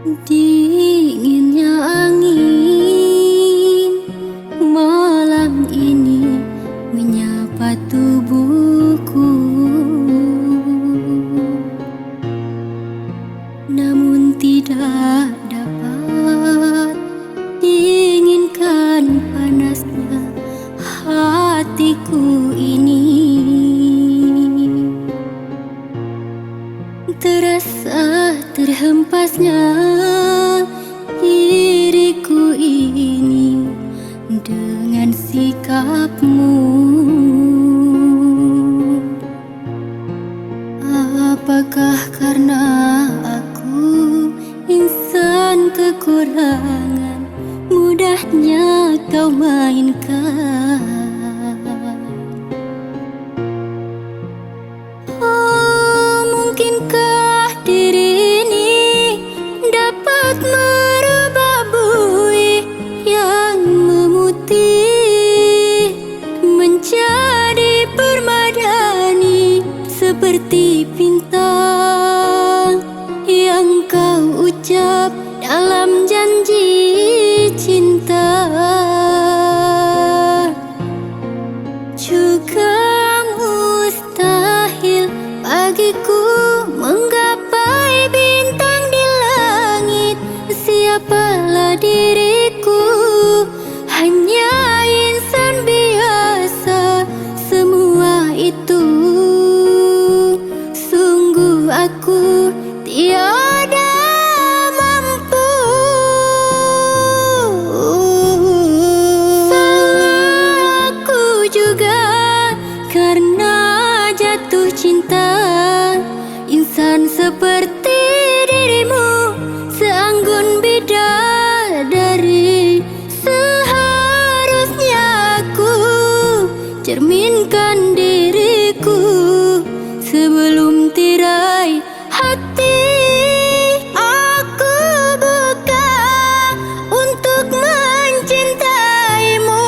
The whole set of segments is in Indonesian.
Dinginnya angin malam ini menyapa tubuhku, namun tidak dapat diinginkan panasnya hatiku ini. Terasa terhempasnya diriku ini dengan sikapmu. Apakah karena aku insan kekurangan, mudahnya kau mainkan? Mungkinkah diri ini dapat merubah buih yang memutih menjadi permadani, seperti bintang yang kau ucap dalam janji cinta. Juga mustahil bagiku menggapai bintang di langit. Siapalah diriku, hanya insan biasa. Semua itu sungguh aku tiada mampu. Salah aku juga karena jatuh cinta. Insan seperti dirimu, seanggun bidadari, seharusnya aku cerminkan diriku sebelum tirai hati. Aku buka untuk mencintaimu.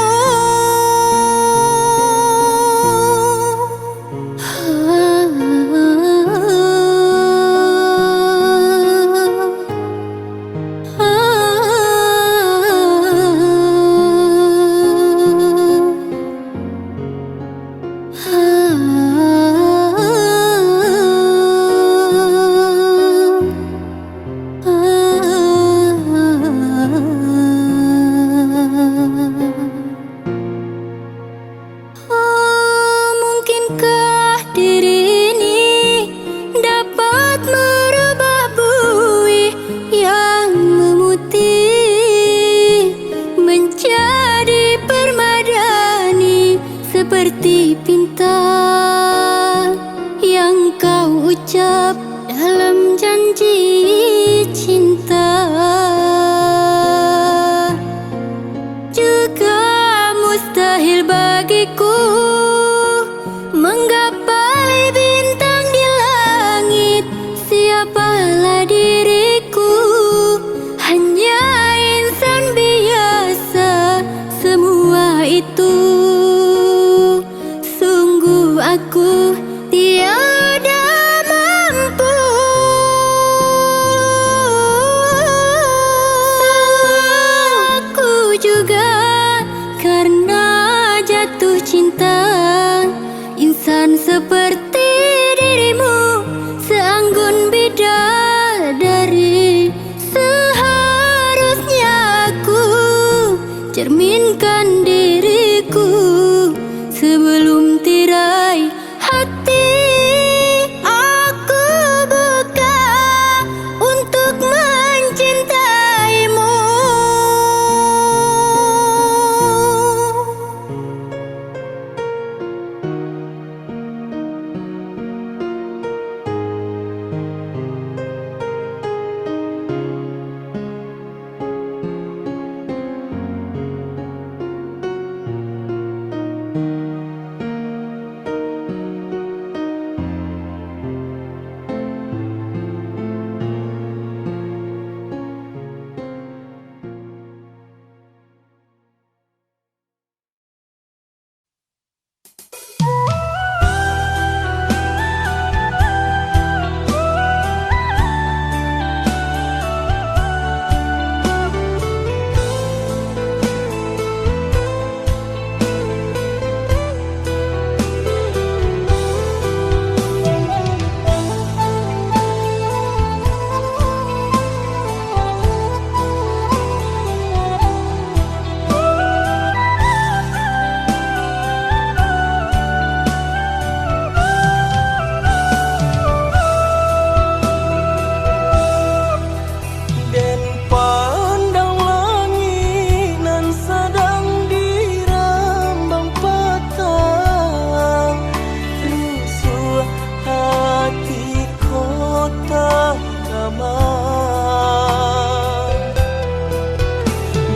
bersama.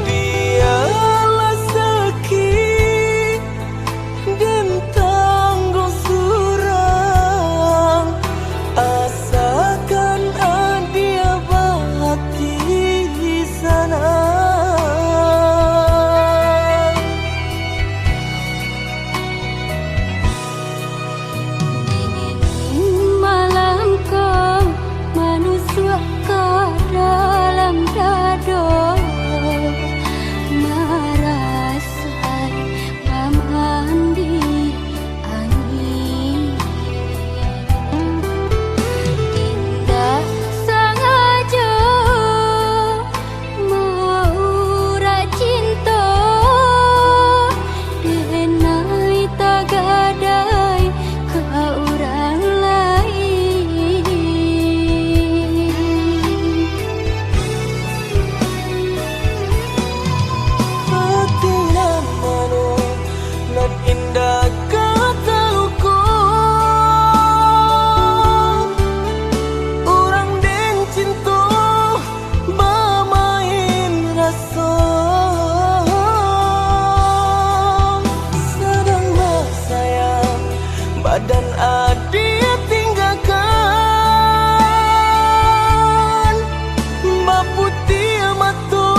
Biarlah sakit dan tanggung surang, asalkan dia bakti sana. Badan adik tinggalkan, mbak putih matu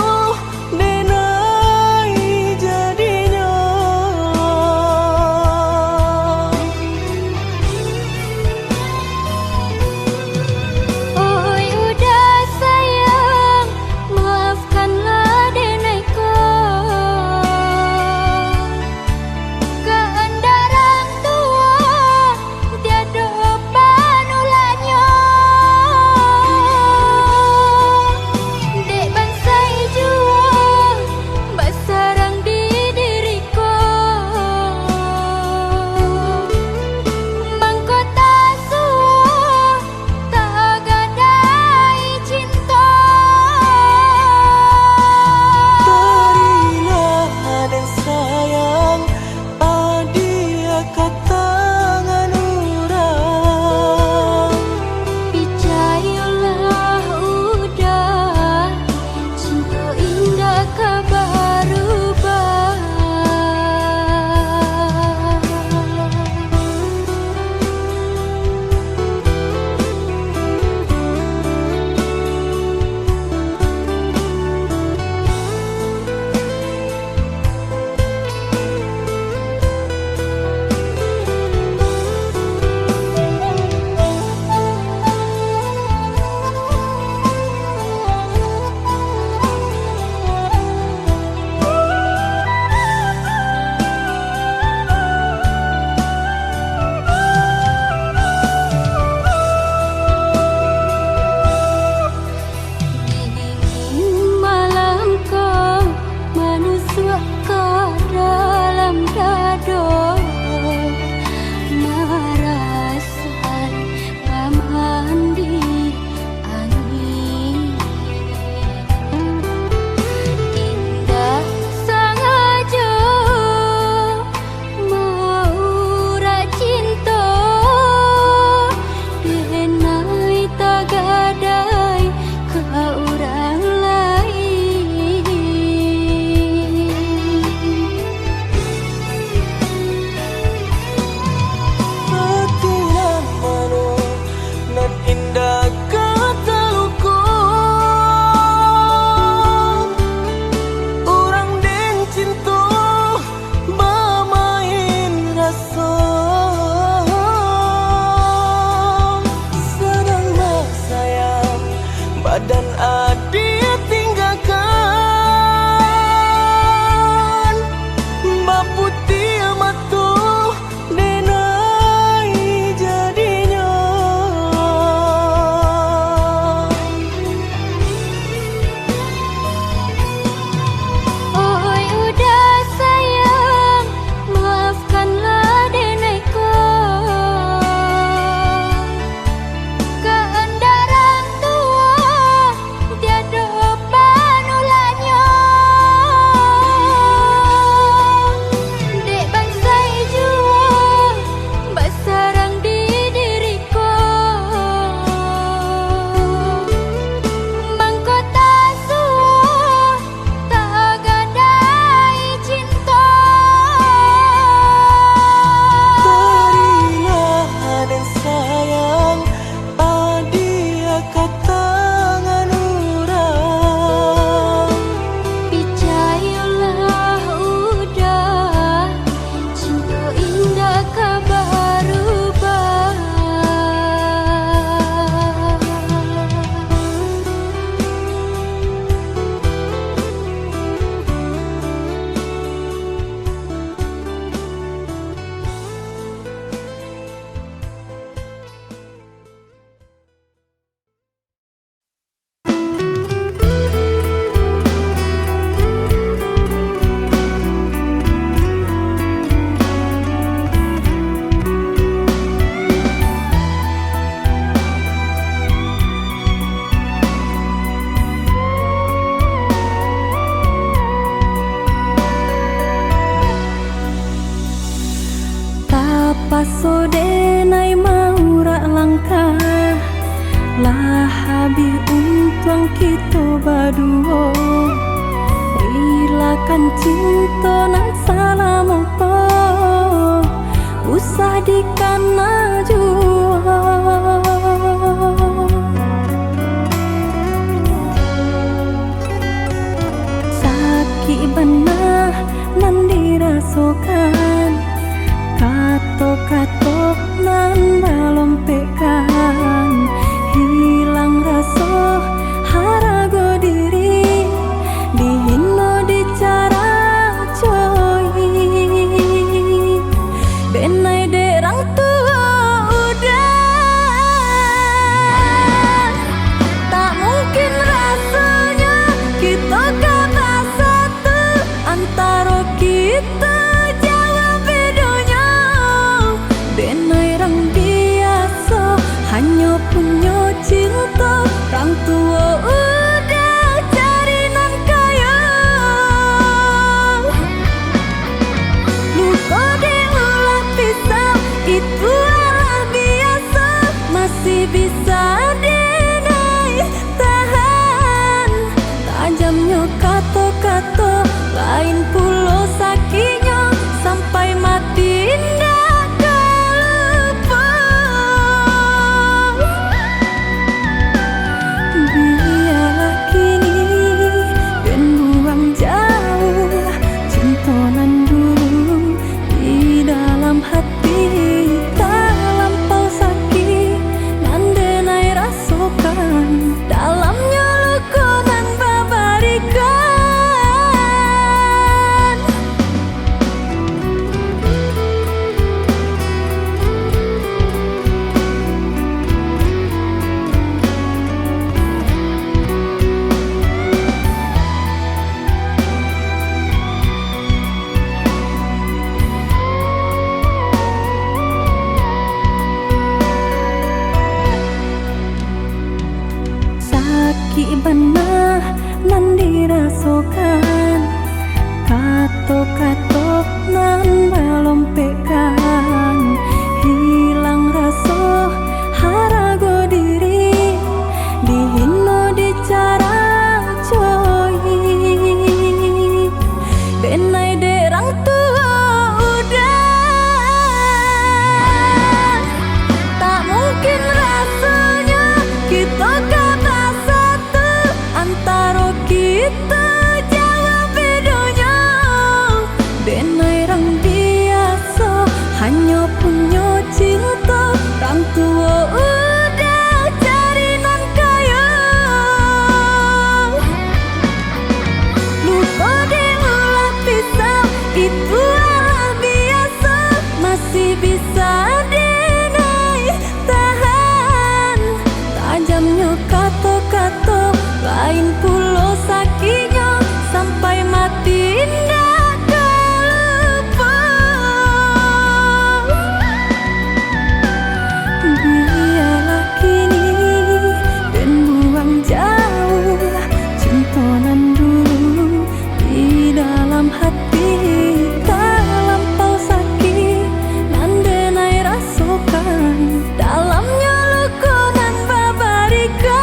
denai jadinya. Oi udah sayang, maafkanlah denai ko. Badan adik tinggalkan, mbak putih matu denai jadinya. Oi udah sayang, maafkanlah denai ko. Keandaran tua tiada yang kita berdua, relakan cinta nan salah mopo, usah dikana jua. Sakit benar nan dirasakan, kato-kato nan balompekan, hilang rasa harago diri, dihino dicara coy. Benai derang tua udah, tak mungkin rasanya kita kata satu antara kita. Hanya punya cinta, orang tua udah cari nan kaya. Luka diulah pisau, itu adalah biasa, masih bisa dinai tahan. Tajamnya kata-kata, lain pula sakitnya, sampai mati indah. Sakit benar nan dirasakan, kato-kato nan balompekan, hilang rasa harago diri, dihino dicara coy. Benai derang tua udah, tak mungkin rasanya kita antara kita jauh bedanya. Benai rang biasa, hanya punya cinta, orang tua udah cari nan kaya. Luka diulah pisau, itu adalah biasa, masih bisa dinai tahan. Tajamnya kata-kata, lain pula sakitnya, sampai mati indah kelupa. Biarlah kini dan buang jauh cinta nan dulu di dalam hati. Tak lampau sakit nan denai rasakan, dalamnya luka nan babarikan.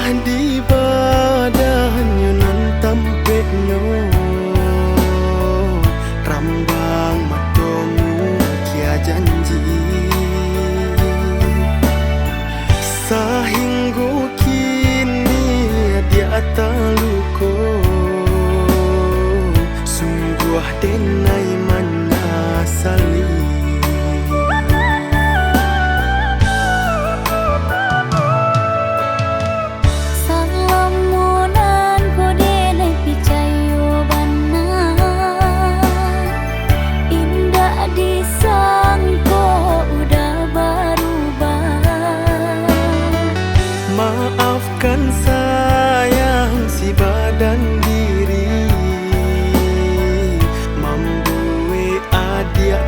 Sumpah di badannya nan tampek no rambang matomu kia janji sahingga kini dia taluko sungguh denai manasali. Maafkan sayang si badan diri membuat adik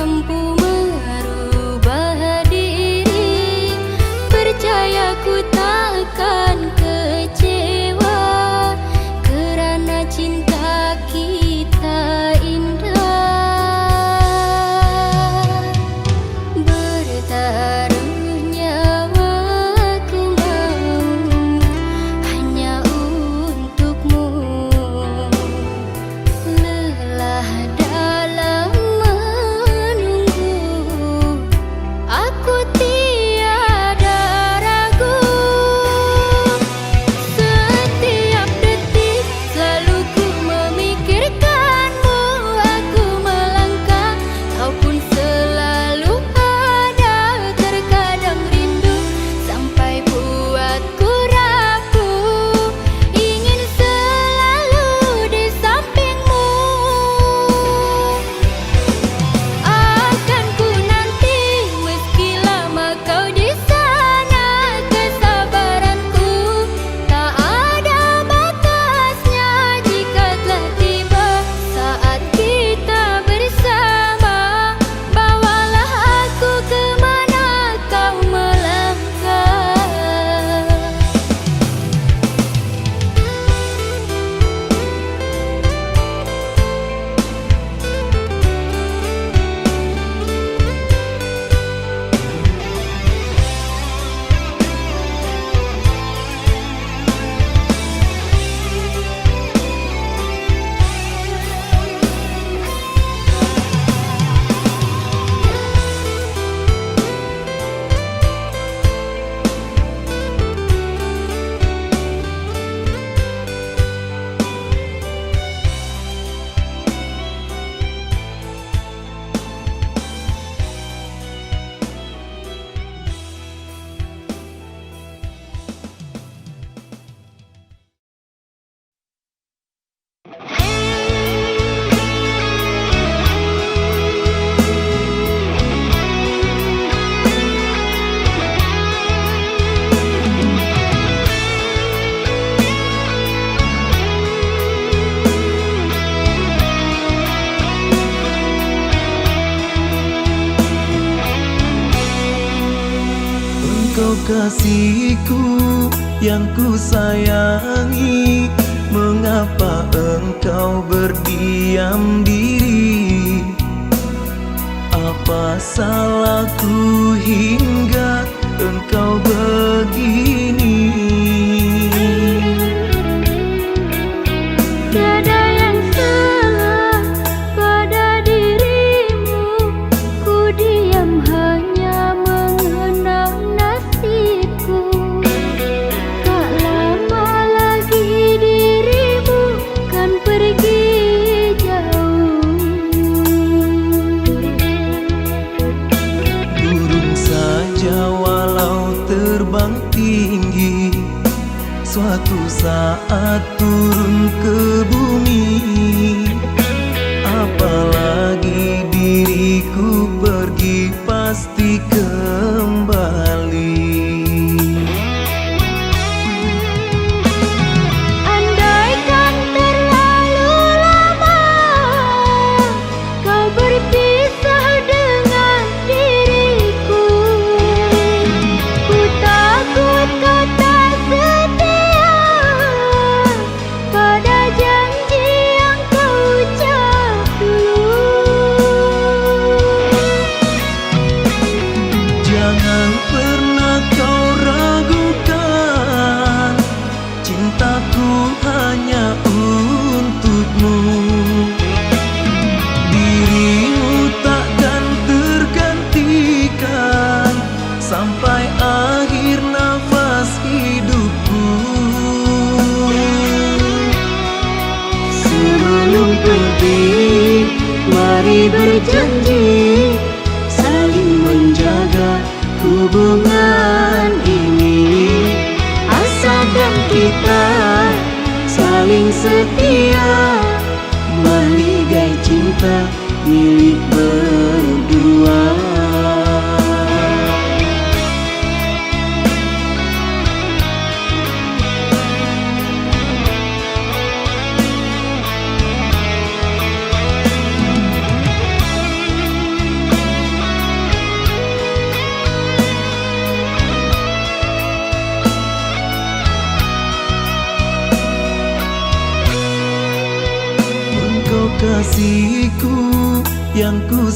mampu merubah diri. Percaya ku takkan kecewa, kerana cinta kita indah. Bertaruh nyawaku mau hanya untukmu. Lelah dalam menunggu, aku tiada ragu. Setiap detik selalu ku memikirkanmu. Aku melangkah, kau pun selalu ada. Terkadang rindu sampai buatku rapuh, ingin selalu di sampingmu. Akan ku nanti meski lama kau di sana. Kesabaranku tak ada batasnya. Jika telah tiba saat kita bersama, bawalah aku kemana kau melangkah. Engkau kasihku yang ku sayangi, mengapa engkau berdiam diri? Apa salahku hingga engkau begini? Tiada yang salah pada dirimu. Ku diam hanya mengenang nasibku. Tak lama lagi dirimu kan pergi jauh. Burung saja walau terbang tinggi, suatu saat turun ke bumi. Apalagi diriku pergi pasti kembali. Andaikan terlalu lama kau berpisah dengan diriku, ku takut kau tak setia pada janji yang kau ucap dulu. Jangan pernah kau ragukan, cintaku hanya untukmu. Dirimu takkan tergantikan sampai akhir nafas hidupku. Sebelum pergi, mari berjanji saling menjaga hubungan ini. Asalkan kita saling setia, meligai cinta milik berdua.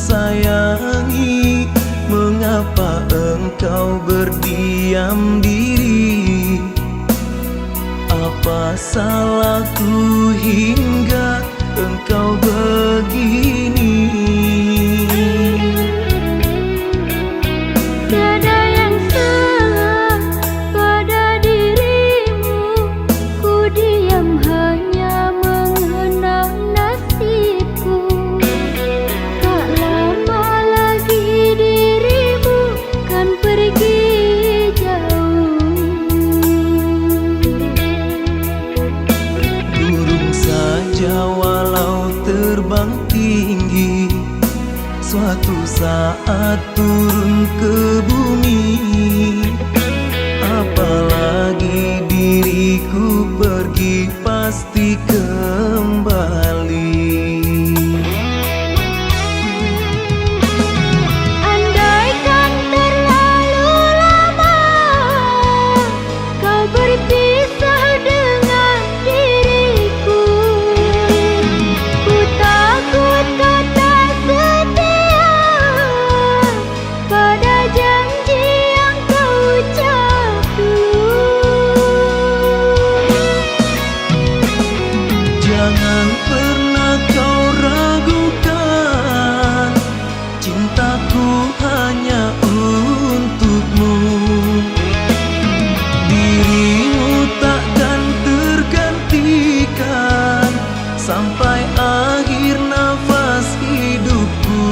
sayangi, mengapa engkau berdiam diri? Apa salahku hingga engkau begini? Tiada yang salah pada dirimu, ku diam hanya mengenang nasibku. Tak lama lagi dirimu kan pergi jauh. Burung saja walau terbang tinggi, suatu saat turun ke bumi. Apalagi diriku pergi pasti kembali. Andaikan terlalu lama kau berpisah dengan diriku, ku takut kau tak setia pada janji yang kau ucap dulu. Jangan pernah kau ragukan, cintaku hanya untukmu. Dirimu takkan tergantikan sampai akhir nafas hidupku.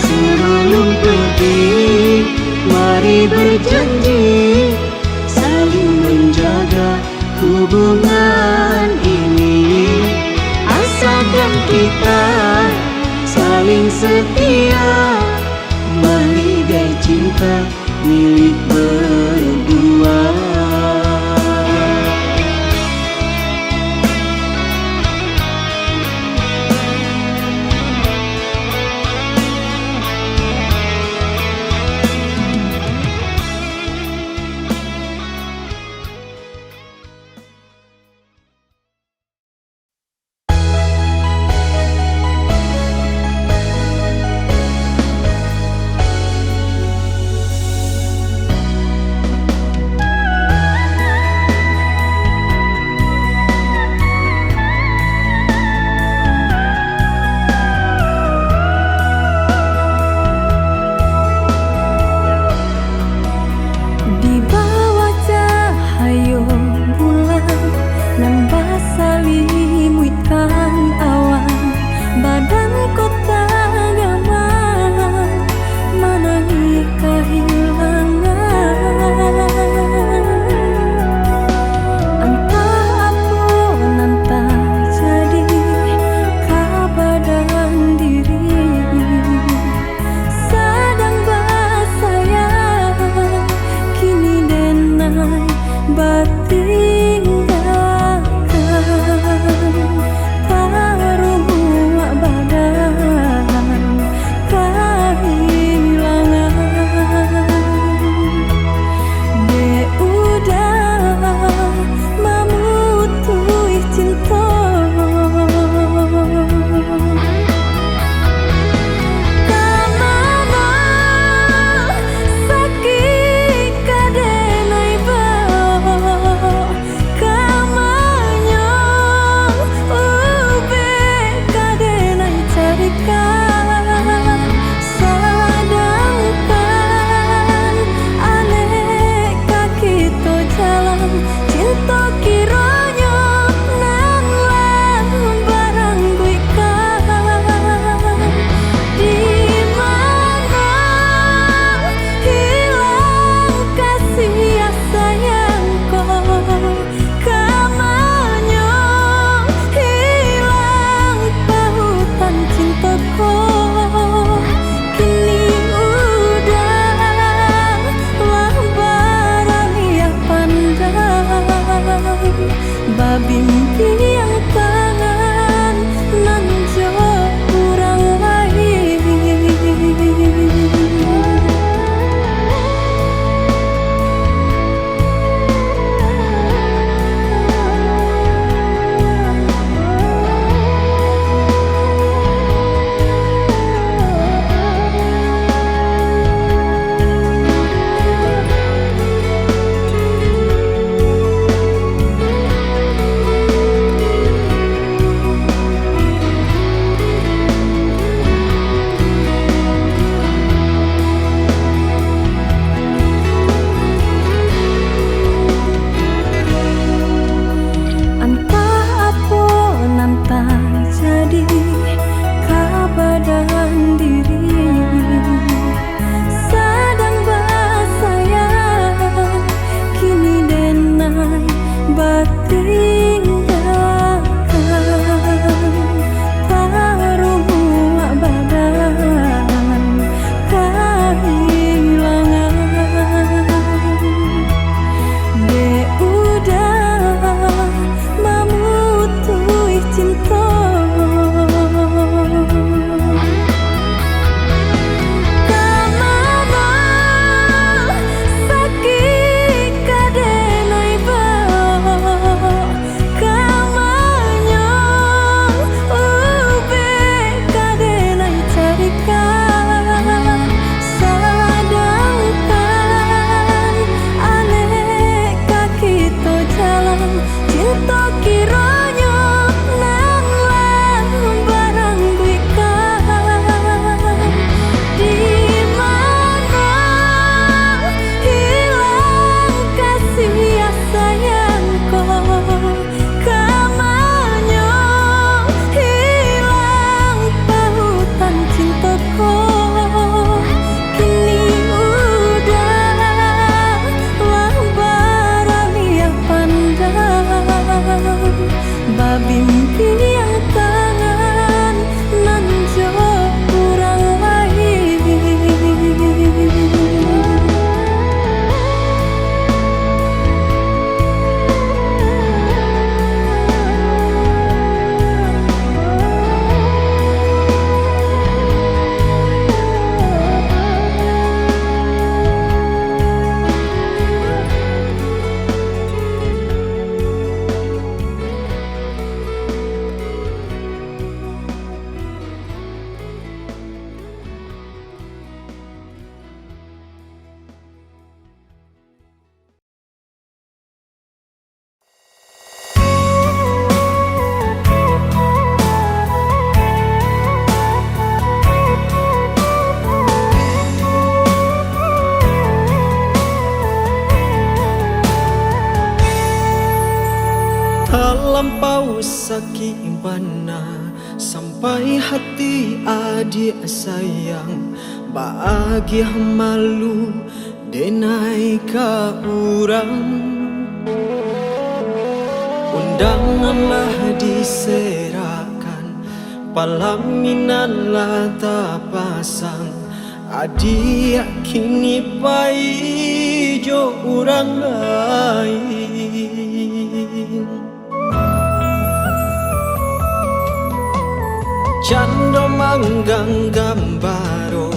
Sebelum pergi, mari berjanji saling menjaga hubungan ini. Asalkan kita saling setia, meligai cinta milik berdua. si bana sampai hati adik sayang bahagia malu denai ka urang. Undanganlah diserahkan, palaminan lah tak pasang. Adik kini pai jo orang lain. Cando manggang gambaro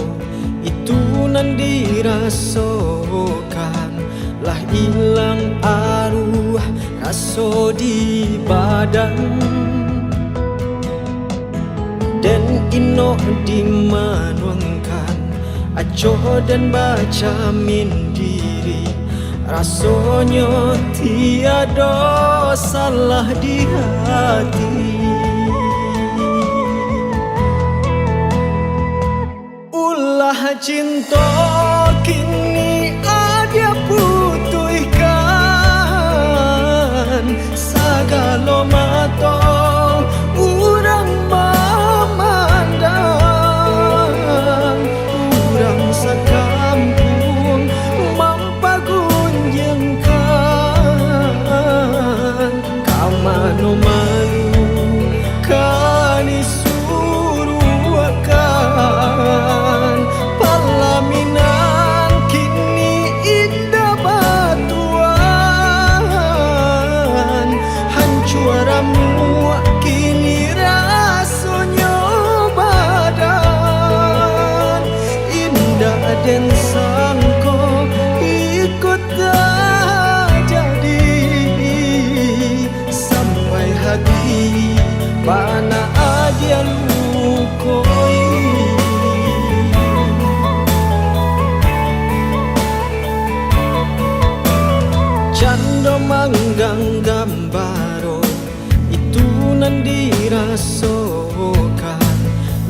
itu nan dirasokan, lah hilang arwah raso di badan. Dan ino dimanuangkan aco dan baca mindiri, rasanya tiada salah di hati. Ulah cinta kini ada putuhkan, sagala mata urang memandang. Urang sakampung mampagunjengkan, kamano malu kani suruhkan. Palaminan kini indah batuan, hancuaramu kini rasanya badan. Indah dan sangko ikut tak jadi, sampai hati bana adia lukoi. Cando manggang gambaro itu nan dirasokan,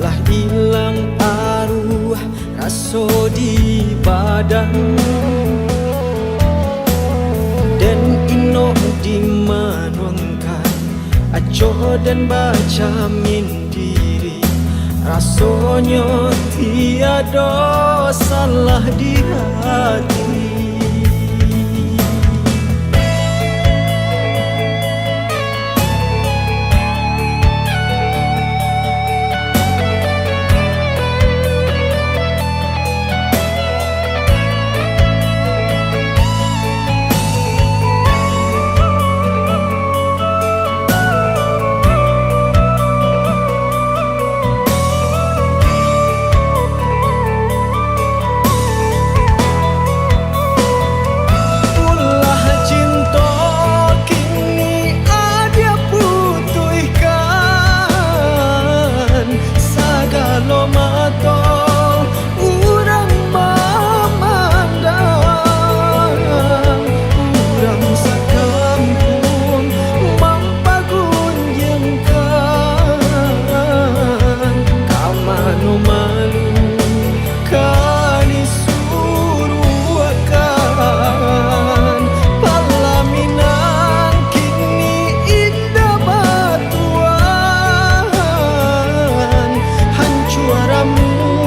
lah hilang arwah raso di badan. Dan ino dimanuangkan aco dan baca mindiri, rasanya tiada salah di hati. Lo mata urang memandang, urang sakampung mampagunjengkan, kamano malu kani suruhkan. Palaminan kini indah batuan, suaramu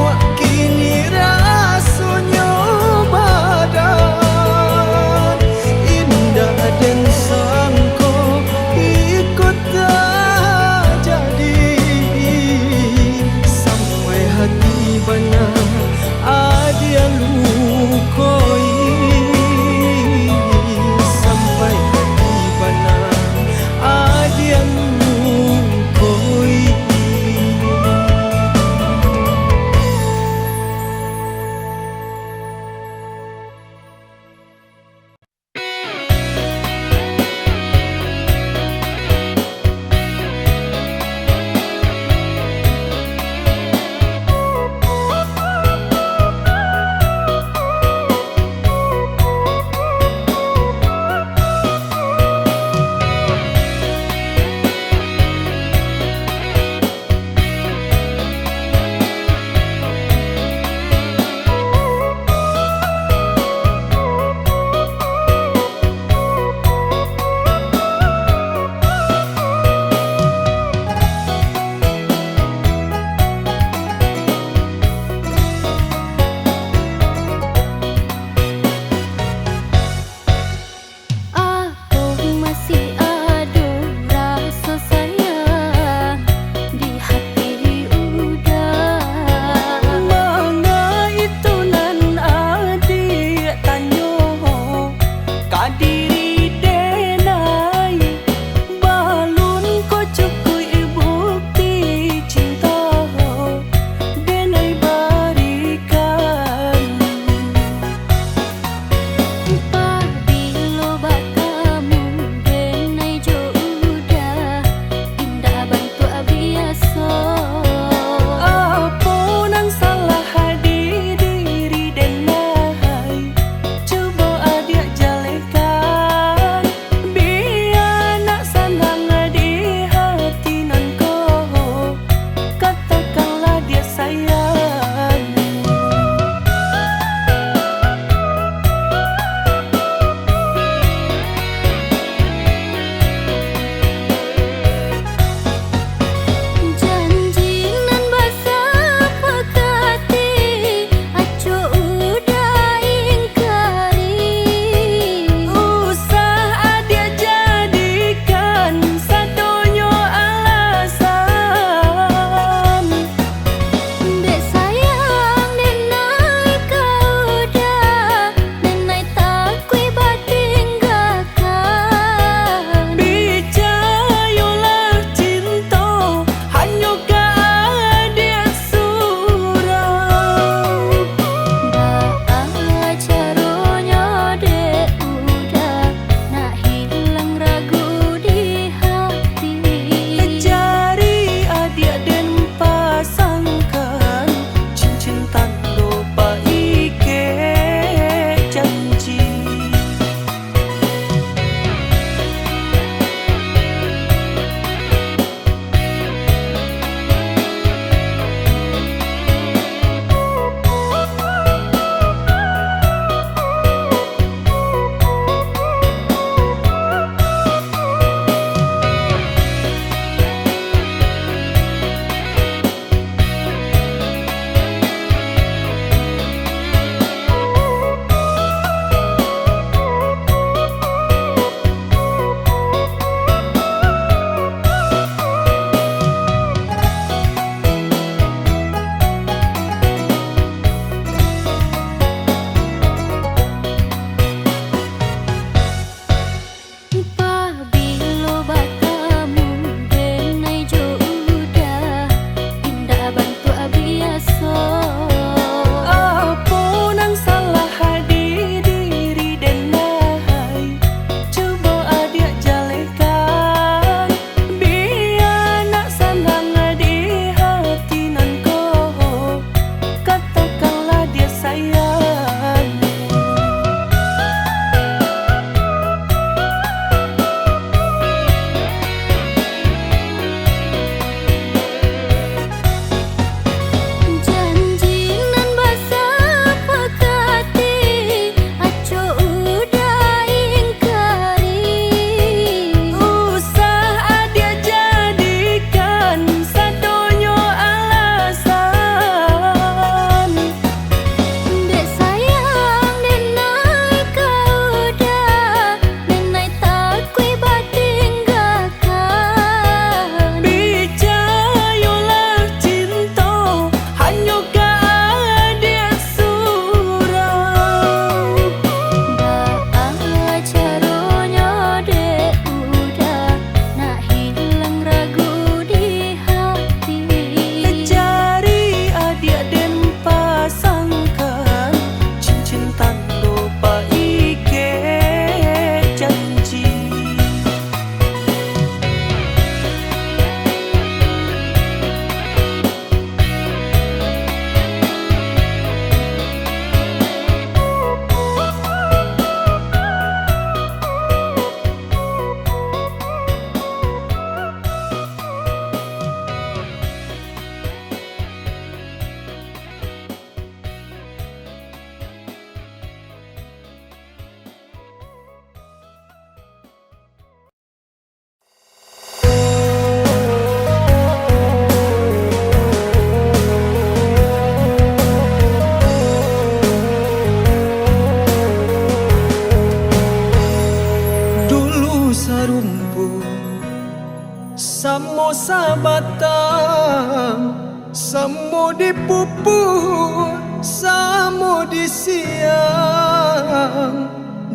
pupuk samo di siang,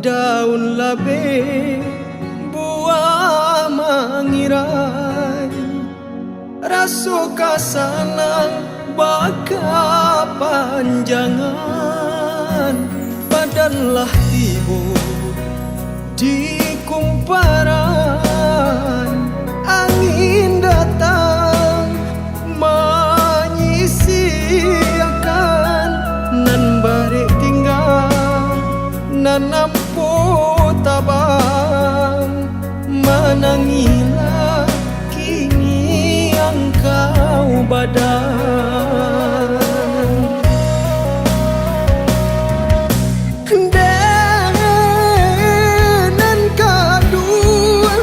daun labe buah mengirai, rasuka sanang baka panjangan, badanlah tibu di kumparan, angin datang menyisiakan, nan balik tinggal nan nampu tabang, menangilah kini engkau badan. Dengan kadul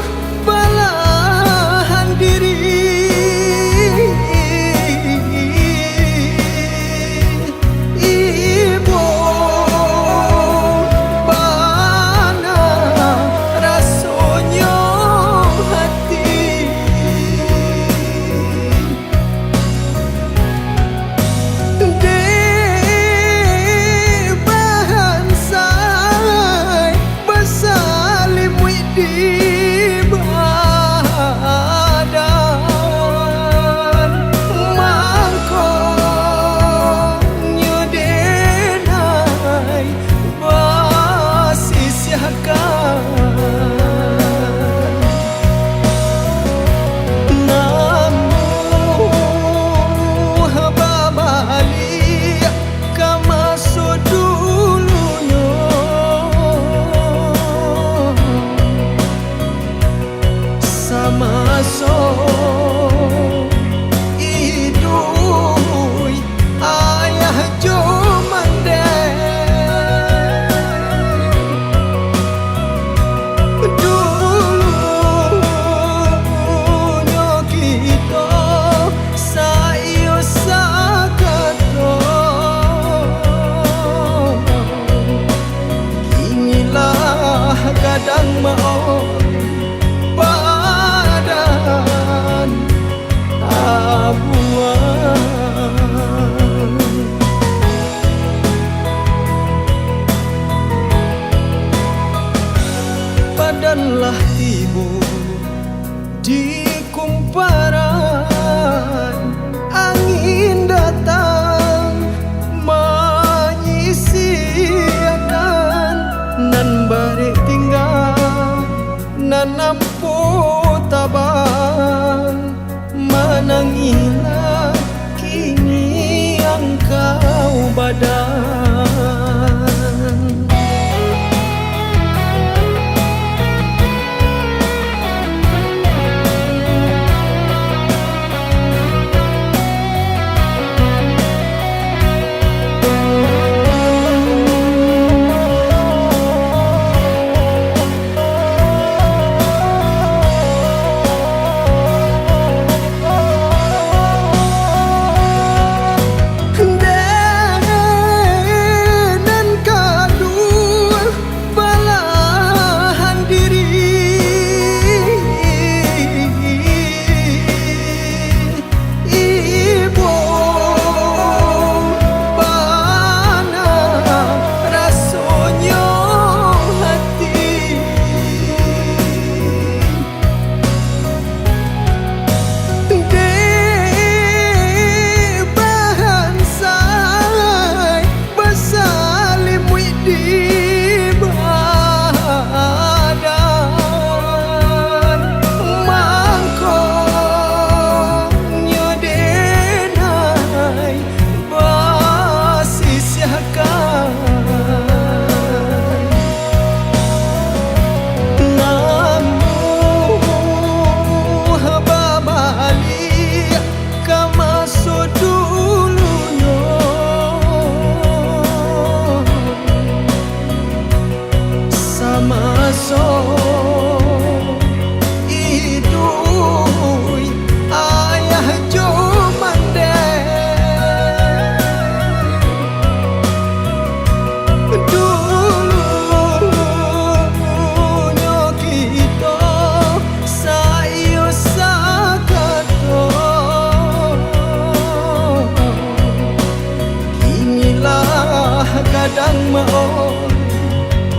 kadang maon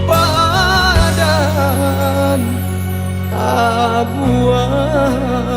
padan abuan